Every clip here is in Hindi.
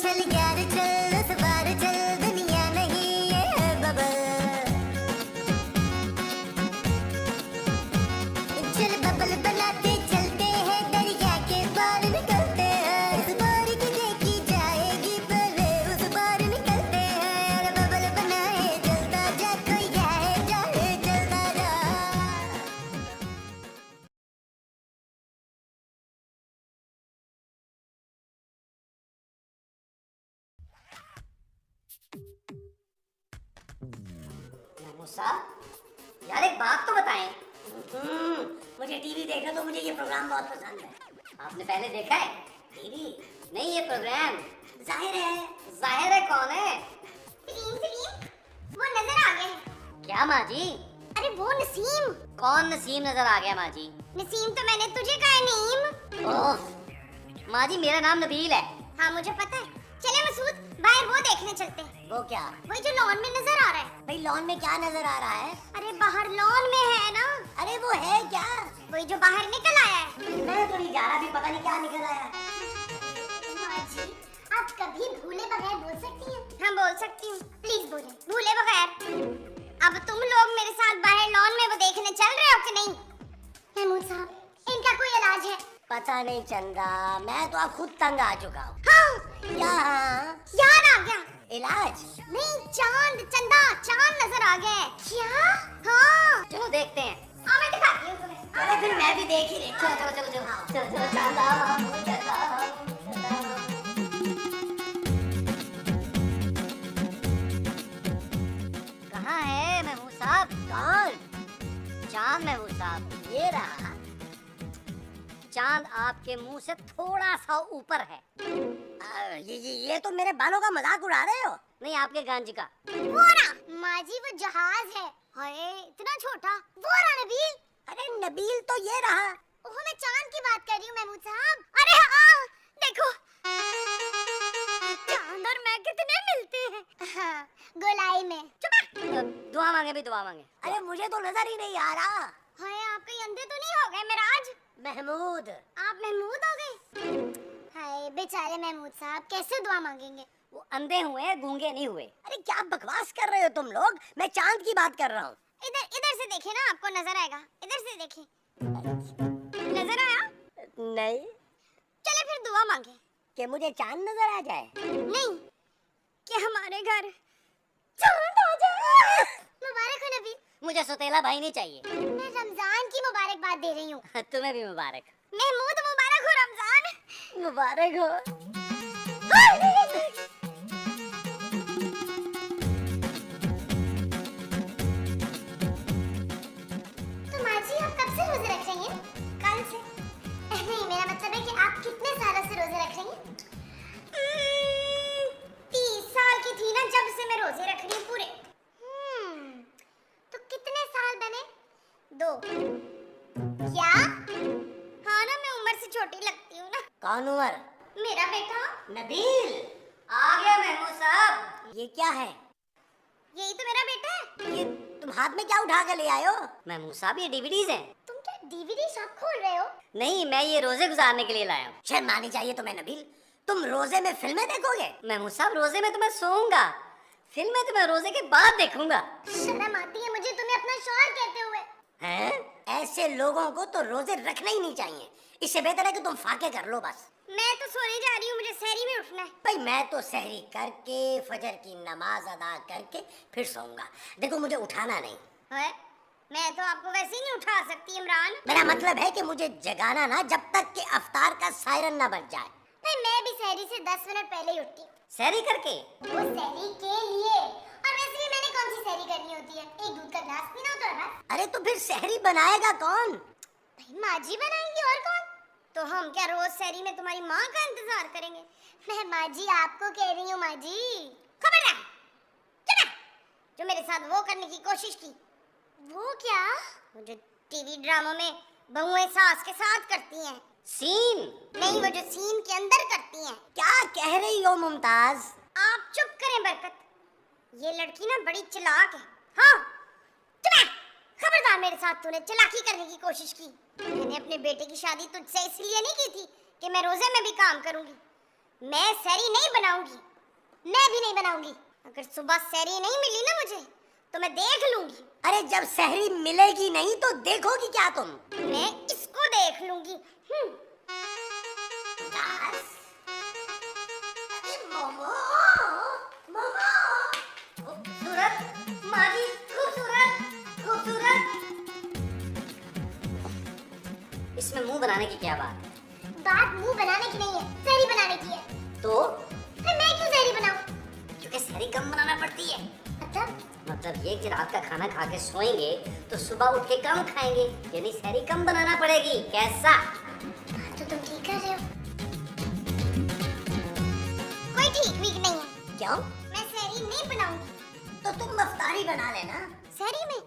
चल यार चल इस बार चल दुनिया नहीं ये है बबल चल बबल बनाते चलते हैं दरिया के पार निकलते हैं इस बार की देखी जाएगी पहले उस बार निकलते हैं यार बबल बनाए चलता जा कोई जाए जाए चलता जा साहब यार एक बात तो बताएं। मुझे टीवी देखना तो मुझे ये प्रोग्राम बहुत पसंद है। आपने पहले देखा है टीवी? नहीं ये प्रोग्राम। जाहिर है कौन है? सलीम वो नजर आ गया है। क्या माँ जी? अरे वो नसीम। कौन नसीम नजर आ गया माँ जी? नसीम तो मैंने तुझे कहा है नईम। ओह माँ जी मेरा नाम नबील है। हाँ मुझे पता है। चले मसूद बाहर वो देखने चलते हैं। वो क्या? वही जो लॉन में नजर आ रहा है। भाई लॉन में क्या नजर आ रहा है? अरे बाहर लॉन में है ना। अरे वो है क्या? वही जो बाहर निकल आया है। मैं तो नहीं जा रहा, भी पता नहीं क्या निकल आया। माँ जी आप कभी भूले बगैर बोल सकती हैं? हाँ बोल सकती हूँ। प्लीज बोले भूले बगैर। अब तुम लोग मेरे साथ बाहर लॉन में वो देखने चल रहे हो कि नहीं? महमूद साहब इनका कोई इलाज है? पता नहीं चंदा, मैं तो अब खुद तंग आ चुका हूँ। हाँ क्या? याद आ गया। इलाज? नहीं चांद चंदा चांद नजर आ गया है। क्या? हाँ चलो देखते हैं। हाँ मैं दिखाती हूँ तुम्हें। अरे फिर मैं भी देख ही चलो चलो चलो चलो चलो चलो चंदा कहाँ है महमूद साहब? कौन? चांद महमूद साहब ये रहा। चांद आपके मुंह से थोड़ा सा ऊपर है। ये तो मेरे बालों का मजाक उड़ा रहे हो? नहीं आपके गांजी का। वो रहा माँ जी वो जहाज है। हाय इतना छोटा। वो रहा नबील। अरे नबील तो ये रहा। ओह मैं चांद की बात कर रही हूँ महमूद साहब। अरे हाँ देखो चांद और मैं कितने मिलते हैं। हाँ गोलाई में। चुप। दुआ मांगे भी दुआ मांगे। अरे मुझे तो नजर ही नहीं आ रहा। हाय आप कहीं अंधे तो नहीं हो गए मेराज? महमूद। आप महमूद हो गए? हाय बेचारे महमूद साहब कैसे दुआ मांगेंगे? वो अंधे हुए गूंगे नहीं हुए। अरे क्या बकवास कर रहे हो तुम लोग? मैं चांद की बात कर रहा हूँ। इधर से देखे ना आपको नजर आएगा। इधर से देखे। नजर आया? नहीं। चले फिर दुआ मांगे कि मुझे चांद नजर आ जाए? नहीं कि हमारे घर चांद आ जाए। मुबारक हो नबी। मुझे सौतेला भाई नहीं चाहिए। मैं रमजान की मुबारकबाद दे रही हूँ। तुम्हें भी मुबारक। महमूद मुबारक हो रमजान। मुबारक हो। तो माँ जी आप कब से रोजे रख रही हैं? कल से। नहीं मेरा मतलब है कि आप कितने सालों से रोजे रख रही हैं? 30 साल की थी ना जब से मैं रोजे रख रही हूँ पूरे। तो कितने साल बने? 2। क्या? हाँ ना मैं उम्र से छोटी लगती हूँ ना। कौन उमर? मेरा बेटा नबील। आ गया महमूद साहब। ये क्या है? यही तो मेरा बेटा है। ये तुम हाथ में क्या उठा कर ले आए हो? महमूद साहब ये डीवीडीज हैं। तुम क्या डीवीडी शॉप खोल रहे हो? नहीं मैं ये रोजे गुजारने के लिए लाया हूँ। शर्म आनी चाहिए तुम्हें नबील। तुम रोजे में फिल्में देखोगे? महमूद साहब रोजे में तो मैं सोऊंगा, फिल्में तो मैं रोजे के बाद देखूंगा। शर्म आती है मुझे तुम्हें अपना शौहर कहते हुए। हैं? ऐसे लोगों को तो रोजे रखने ही नहीं चाहिए। इससे बेहतर है कि तुम फाके कर लो बस। मैं तो सोने जा रही हूँ, मुझे सहरी में उठना है। भाई मैं तो सहरी करके फजर की नमाज अदा करके फिर सोऊंगा। देखो मुझे उठाना नहीं है? मैं तो आपको वैसे ही नहीं उठा सकती इमरान। मेरा मतलब है कि मुझे जगाना ना जब तक कि अफ्तार का सायरन ना बज जाए। भाई मैं भी सहरी से 10 मिनट पहले ही उठती हूँ। सहरी करके? वो सहरी के लिए। और वैसे भी मैंने कौन सी सहरी करनी होती है? एक दूध का ग्लास पीना होता है बस। अरे तो फिर सहरी बनाएगा कौन? भाई माँ जी बनाएंगी और कौन? तो हम क्या रोज सहरी में तुम्हारी माँ का इंतजार करेंगे? मैं माँ जी आपको कह रही हूँ। माँ जी खबरदार चुप। जो मेरे साथ वो करने की कोशिश की। वो क्या? वो जो टीवी ड्रामों में बहुएं सास के साथ करती हैं। सीन? नहीं वो जो सीन के अंदर करती हैं। क्या कह रही हो मुमताज? आप चुप करें बरकत। ये लड़की ना बड़ी चालाक है। हाँ चुप। खबरदार मेरे साथ तूने चालाकी करने की कोशिश की। मैंने अपने बेटे की शादी तुझसे इसलिए नहीं की थी कि मैं रोजे में भी काम करूंगी। मैं सहरी नहीं बनाऊंगी, मैं भी नहीं बनाऊंगी। अगर सुबह सहरी नहीं मिली ना मुझे तो मैं देख लूंगी। अरे जब सहरी मिलेगी नहीं तो देखोगी क्या तुम? मैं इसको देख लूंगी। मोमो, मोमो, खूबसूरत, माजी, खूबसूरत, खूबसूरत। इसमें मुंह बनाने की क्या बात? बात मुंह बनाने की नहीं है, सहरी बनाने की है। तो मैं क्यों सहरी बनाऊं? क्योंकि सहरी कम बनाना पड़ती है। मतलब ये कि रात का खाना खा के सोएंगे तो सुबह उठ के कम खाएंगे, यानी सहरी कम बनाना पड़ेगी। कैसा? तो तुम ठीक कर रहे हो। कोई ठीक वीक नहीं है। क्यों? मैं सहरी नहीं बनाऊंगी। तो तुम अफ्तारी बना लेना। सहरी में?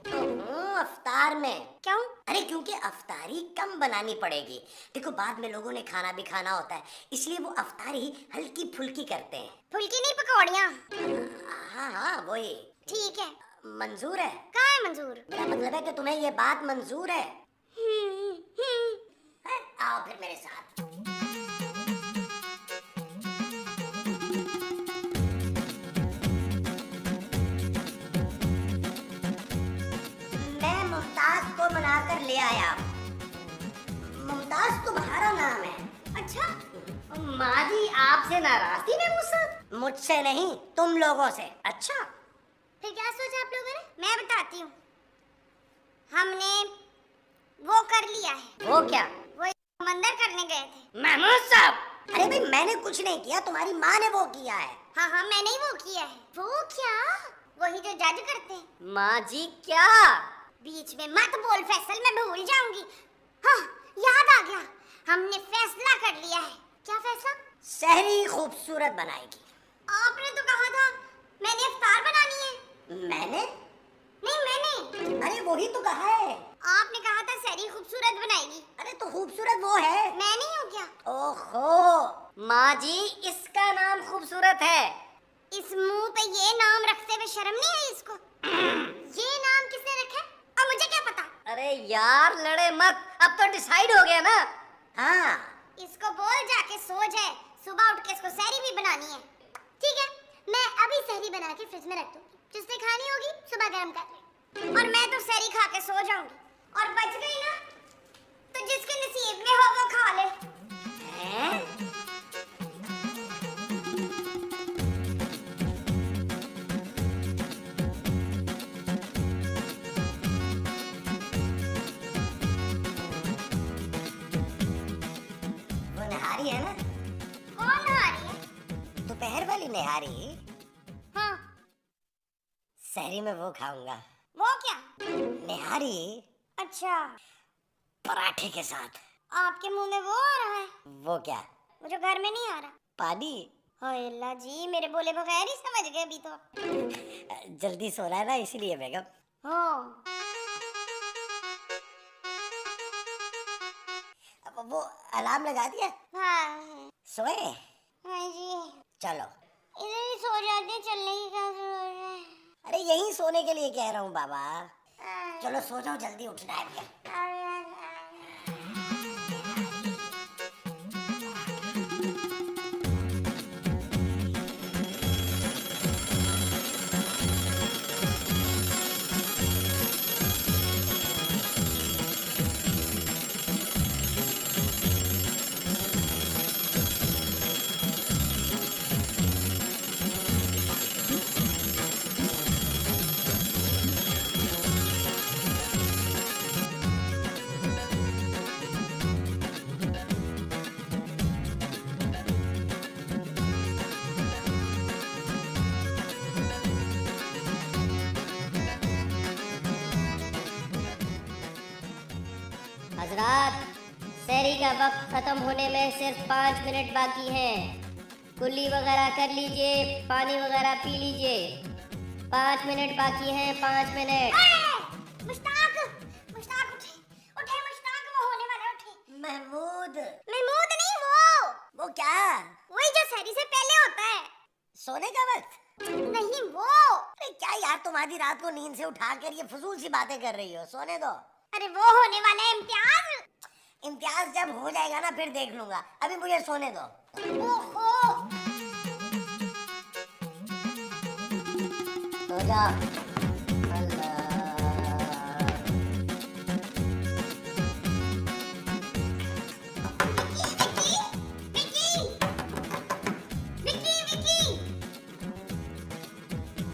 अफ्तार में। क्यों? अरे क्योंकि अफ्तारी कम बनानी पड़ेगी। देखो बाद में लोगों ने खाना भी खाना होता है, इसलिए वो अफ्तारी हल्की फुल्की करते हैं। फुल्की नहीं, पकौड़ियाँ। हाँ हाँ वही। ठीक है। मंजूर है? कहाँ है मंजूर? मेरा मतलब है कि तुम्हें ये बात मंजूर है? आओ फिर मेरे साथ। मैं मुमताज को मनाकर ले आया। मुमताज तुम्हारा नाम है? अच्छा, माजी आपसे नाराज थी मैं मुझसे नहीं, तुम लोगों से। अच्छा फिर क्या सोचा आप लोगों ने? मैं बताती हूँ। हमने वो कर लिया है। वो क्या? वो मंदिर करने गए थे। महमूद साहब, अरे भाई मैंने कुछ नहीं किया, तुम्हारी माँ ने वो किया है। हाँ हाँ मैंने ही वो किया है। वो क्या? वही जो जज करते हैं। माँ जी क्या? बीच में मत बोल फैसल, मैं भूल जाऊंगी। हाँ याद आ गया, हमने फैसला कर लिया है। क्या फैसला? सहरी खूबसूरत बनाएगी। आपने तो कहा था मैंने इफ्तार बनानी है। मैंने? नहीं मैंने। अरे वही तो कहा है। आपने कहा था सहरी खूबसूरत बनाएगी। अरे तो खूबसूरत वो है। मैं नहीं हूँ क्या? ओहो माँ जी, इसका नाम खूबसूरत है। इस मुंह पे ये नाम रखते हुए शर्म नहीं आई इसको? ये नाम किसने रखा? और मुझे क्या पता? अरे यार लड़े मत, अब तो डिसाइड हो गया ना। हाँ इसको बोल जाके सो जाए, सुबह उठ के इसको सहरी भी बनानी है। ठीक है, मैं अभी सहरी बना के फ्रिज में रख दूंगी, जिसने खानी होगी सुबह गरम कर ले। और मैं तो सहरी खा के सो जाऊंगी, और बच गई ना तो जिसके नसीब में हो वो खा ले। हैं? वो निहारी है ना? कौन नहारी है? दोपहर वाली निहारी। हाँ। सहरी में वो खाऊंगा। वो क्या? निहारी अच्छा, पराठे के साथ। आपके मुंह में वो आ रहा है? वो क्या? वो जो घर में नहीं आ रहा। पानी। हाय अल्लाह जी, मेरे बोले बगैर ही समझ गए अभी तो। जल्दी सो रहा है ना इसलिए बेगम। हाँ। अब वो अलार्म लगा दिया? हाँ। सोए? हाँ जी। चलो। इधर ही सो जाते, चलने की क्या जरूरत है? अरे यहीं सोने के लिए कह रहा हूँ बाबा। चलो सो जाओ, जल्दी उठना है भैया। हजरात, सहरी का वक्त खत्म होने में सिर्फ 5 मिनट बाकी हैं। कुल्ली वगैरह कर लीजिए, पानी वगैरह पी लीजिए। 5 मिनट बाकी हैं, 5 मिनट। मुश्ताक, मुश्ताक उठे, उठे मुश्ताक, वो होने वाला है, उठे। महमूद। महमूद नहीं, वो क्या? वही जो सहरी से पहले होता है। सोने का वक्त? नहीं वो। अरे क्या यार, तुम आधी रात को नींद से उठा कर ये फजूल सी बातें कर रही हो, सोने दो। अरे वो होने वाला है इम्तियाज। इम्तियाज जब हो जाएगा ना फिर देख लूंगा, अभी मुझे सोने दो। ओहो, जा। अल्लाह।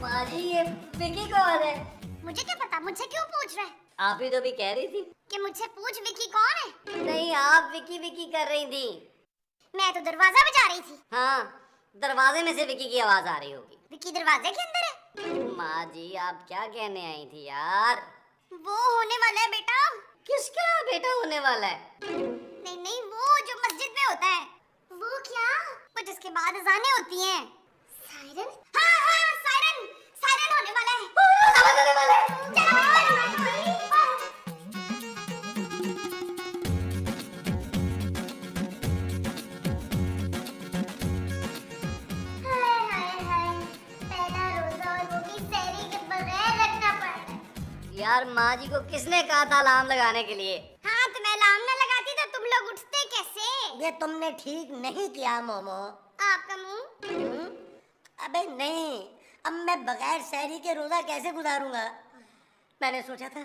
माँ जी ये विकी कौन है? मुझे क्या पता, मुझसे क्यों पूछ रहा है? आप ही तो भी कह रही थी। कि मुझसे पूछ विकी कौन है? नहीं, आप विकी विकी कर रही थी। मैं तो दरवाजा बजा रही थी। हाँ, दरवाजे में से विकी की आवाज आ रही होगी। विकी दरवाजे के अंदर है। माँ जी आप क्या कहने आई थी यार? वो होने वाला है बेटा। किसका बेटा होने वाला है? नहीं नहीं, वो जो मस्जिद में होता है। वो क्या? वो जिसके बाद अजानें होती हैं। सायरन? हाँ हाँ, सायरन। सायरन होने वाला है। होने वाला है। हाय हाय हाय, पहला रोजा और वो भी सहरी के बगैर रखना पड़ रहा है। यार माँ जी को किसने कहा था अलार्म लगाने के लिए? हाँ, तो मैं अलार्म ना लगाती तो तुम लोग उठते कैसे? ये तुमने ठीक नहीं किया मोमो। आपका मुंह। अबे नहीं, अब मैं बगैर सहरी के रोजा कैसे गुजारूंगा? मैंने सोचा था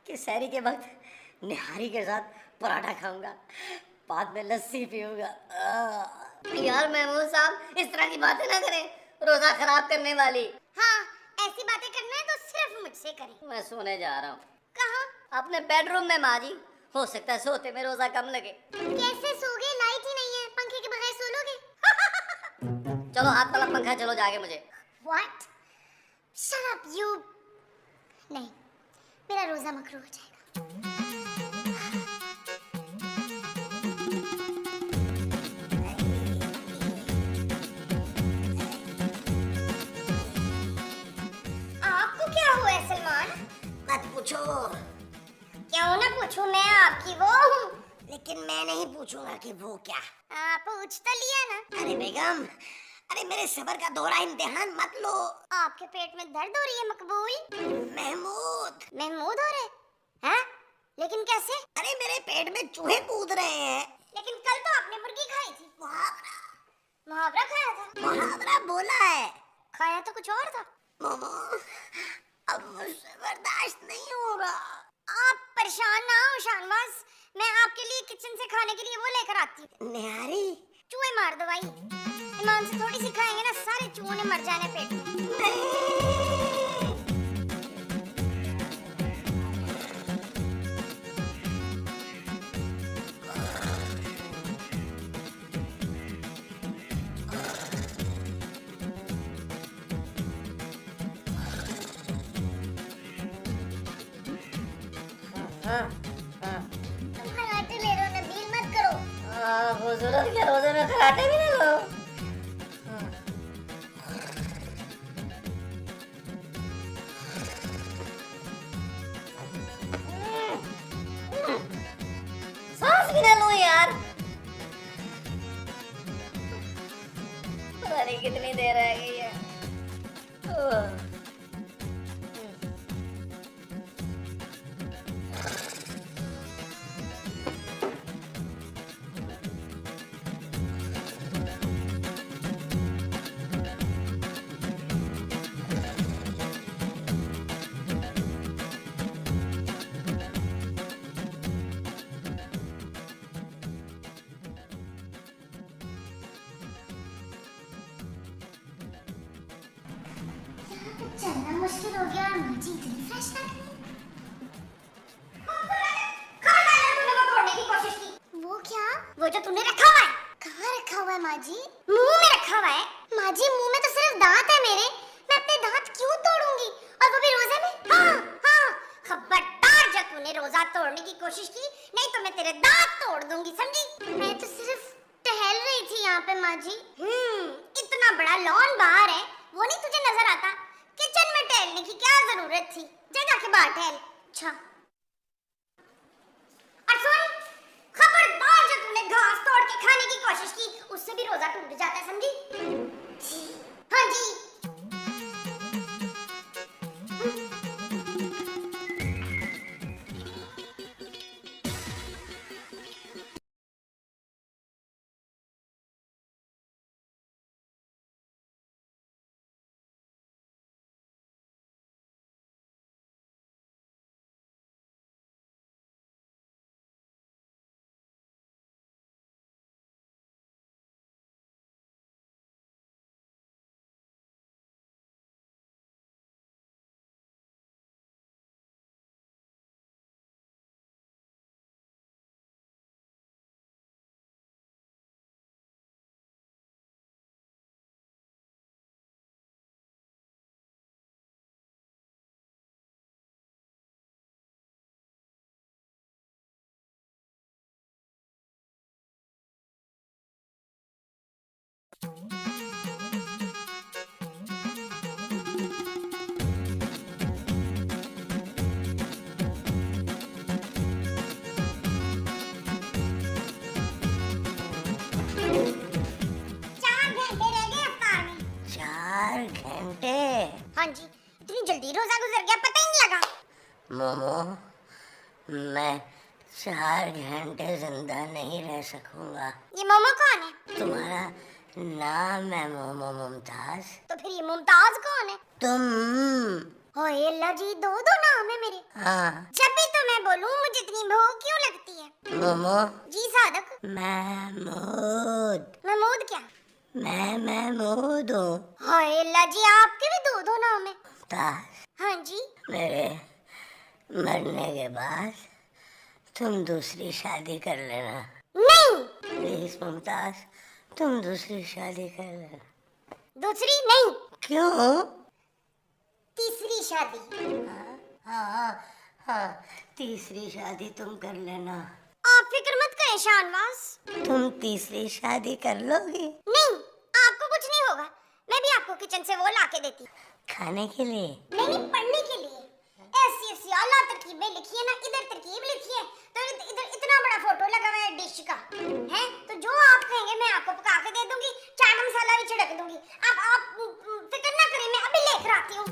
कि सहरी के वक्त निहारी के साथ पराठा खाऊंगा, बाद में लस्सी पीऊंगा। यार महमूद साहब इस तरह की बातें ना करें, रोजा खराब करने वाली। हाँ, ऐसी बातें करना है तो सिर्फ मुझसे करें। मैं सोने जा रहा हूँ। कहाँ? अपने बेडरूम में माँ जी। हो सकता है सोते में रोजा कम लगे। कैसे सोगे? लाइट ही नहीं है, पंखे के बगैर सो लोगे? चलो हाथ वाला पंखा चलो जाके मुझे। What? Shut up, you. नहीं, मेरा रोजा मकरूह हो जाएगा। आपको क्या हुआ है सलमान? मत पूछो। क्यों ना पूछूं, मैं आपकी वो हूँ। लेकिन मैं नहीं पूछूंगा कि वो क्या। पूछ तो लिया ना। अरे बेगम, अरे मेरे सबर का दोहरा इम्तिहान मत लो। आपके पेट में दर्द हो रही है मकबूल? महमूद। महमूद हो रहे हैं? लेकिन कैसे? अरे मेरे पेट में चूहे कूद रहे हैं। लेकिन कल तो आपने मुर्गी खाई थी। मुहावरा। मुहावरा खाया था? मुहावरा बोला है। खाया तो कुछ और था। मोमो, अब मुझसे बर्दाश्त नहीं हो रहा। आप परेशान ना हो शानवाज, मैं आपके लिए किचन से खाने के लिए वो लेकर आती हूँ। निहारी। चूहे मार दो भाई। ईमान से थोड़ी सी खाएंगे ना, सारे चूहों ने मर जाने पेट में। तुम खराटे ले रहे हो, नबील मत करो। खूबसूरत के रोजे में खराटे भी ना लो। सांस भी ना लो यार। पता नहीं कितनी देर रह गई है। चलना मुश्किल हो गया और मुझे इतनी फ्रेश लग रही है। वो क्या? वो जो तूने रखा हुआ है। कहाँ रखा हुआ है माँ जी? मुंह में रखा हुआ है। माँ जी मुंह में तो सिर्फ दांत है मेरे, मैं अपने दांत क्यों तोड़ूंगी, और वो भी रोजे में? हाँ हाँ, खबरदार जब तूने रोजा तोड़ने की कोशिश की, नहीं तो मैं तेरे दांत तोड़ दूंगी, समझी? मैं तो सिर्फ टहल रही थी यहाँ पे माँ जी। इतना बड़ा लॉन बाहर है, वो नहीं तुझे नजर आता? किचन में टहलने की क्या जरूरत थी? जा जाके बाहर टहल। अच्छा, और सुन, खबरदार जब तूने घास तोड़ के खाने की कोशिश की, उससे भी रोजा टूट जाता है, समझी? हाँ जी। हाँ जी, इतनी जल्दी रोजा गुजर गया, पता ही नहीं लगा। मोमो, मैं 4 घंटे जिंदा नहीं रह सकूंगा। ये मोमो कौन है? तुम्हारा नाम है मोमो मुमताज। तो फिर ये मुमताज कौन है? तुम। ओए अल्लाह जी, दो नाम है मेरे। हाँ। जब भी तो मैं बोलूं मुझे इतनी भूख क्यों लगती है? मोमो। जी सादक। महमूद। महमूद क्या? मैं महमूद हूँ। ओए अल्लाह जी, आपके भी दो नाम है। मुमताज, हाँ जी। मेरे मरने के बाद तुम दूसरी शादी कर लेना। नहीं। प्लीज मुमताज, तुम दूसरी शादी कर लेना। दूसरी नहीं, क्यों? तीसरी शादी। हाँ, तीसरी शादी तुम कर लेना। आप फिक्र मत करें शाहनवाज। तुम तीसरी शादी कर लोगी? नहीं, आपको कुछ नहीं होगा। मैं भी आपको किचन से वो ला के देती। खाने के लिए? नहीं, पढ़ने के लिए। ऐसी आला तरकीबें लिखी है ना, इधर तरकीब लिखी है, तो इधर इतना बड़ा फोटो लगा हुआ है डिश का, है? तो जो आप कहेंगे मैं आपको पका के दे दूंगी, चाट मसाला भी छिड़क दूंगी। आप फिक्र ना करें, मैं अभी लेकर आती हूँ।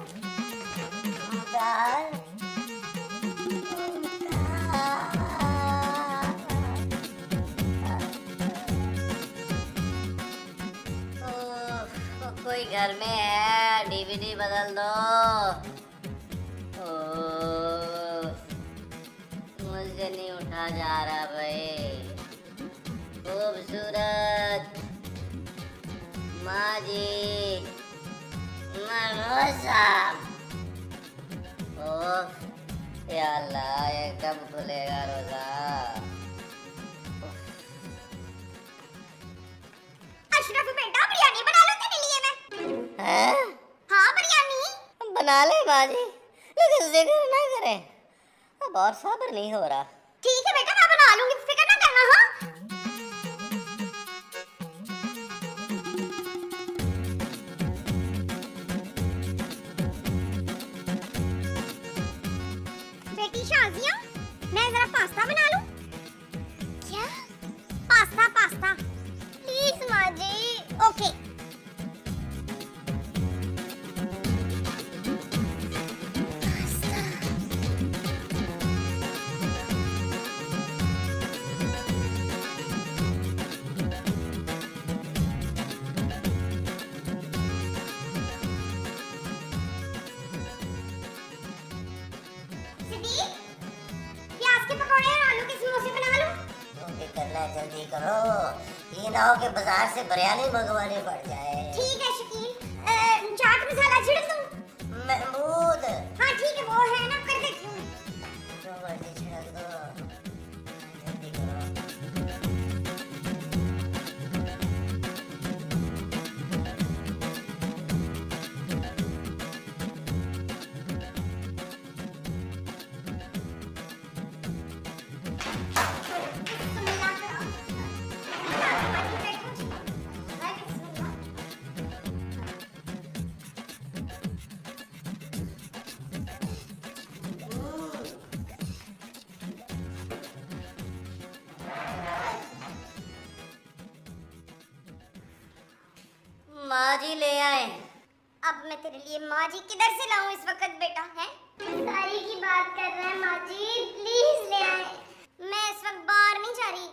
कोई घर में है, डीवीडी बदल दो। मुझे नहीं उठा जा रहा भाई। खूबसूरत माँ जी, मनोजा। ओह या अल्लाह, ये कब खुलेगा रोजा? अशरफ बेटा, बिरयानी बना लो तेरे लिए मैं। हैं? हाँ, बिरयानी बना ले माँ जी, लेकिन जिक्र ना करें, अब और सब्र नहीं हो रहा। ठीक है बेटा, मैं बना लूंगी, फिक्र ना करना। हाँ, बेटी शाजिया, मैं जरा पास्ता बना लूं? क्या? पास्ता प्लीज माँ जी। ओके। प्याज के पकौड़े और आलू के समोसे बना लूं? जो भी करना है जल्दी करो, ये ना हो कि बाजार से बिरयानी मंगवानी पड़ जाए। ठीक है शकील, चाट मसाला छिड़क दूं? महमूद। हाँ ठीक है, वो है ना, कर देती हूँ। जो मर्जी छिड़क दो, जल्दी करो। माँ जी ले आए। अब मैं तेरे लिए माँ जी किधर से लाऊं इस वक्त बेटा? है सारी की बात कर रहे हैं माँ जी, प्लीज ले आए। मैं इस वक्त बाहर नहीं जा रही।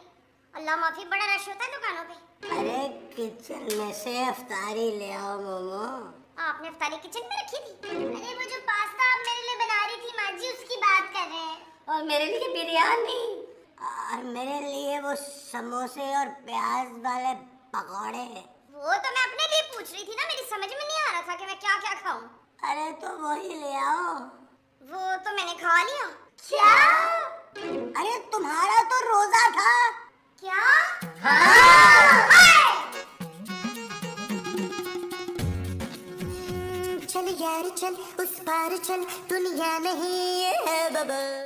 अल्लाह माफी, बड़ा रश होता है दुकानों पे। अरे किचन में से अफ्तारी ले आओ मोमो। आपने अफ्तारी किचन में रखी थी? अरे वो जो पास्ता आप मेरे लिए बना रही थी माँ जी, उसकी बात कर रहे हैं। और मेरे लिए बिरयानी, और मेरे लिए वो समोसे और प्याज वाले पकौड़े। वो तो मैं अपने लिए पूछ रही थी ना, मेरी समझ में नहीं आ रहा था कि मैं क्या क्या खाऊं। अरे तो वही ले आओ। वो तो मैंने खा लिया। क्या? अरे तुम्हारा तो रोजा था। क्या? चल यार चल, उस पार चल, दुनिया नहीं है बबल।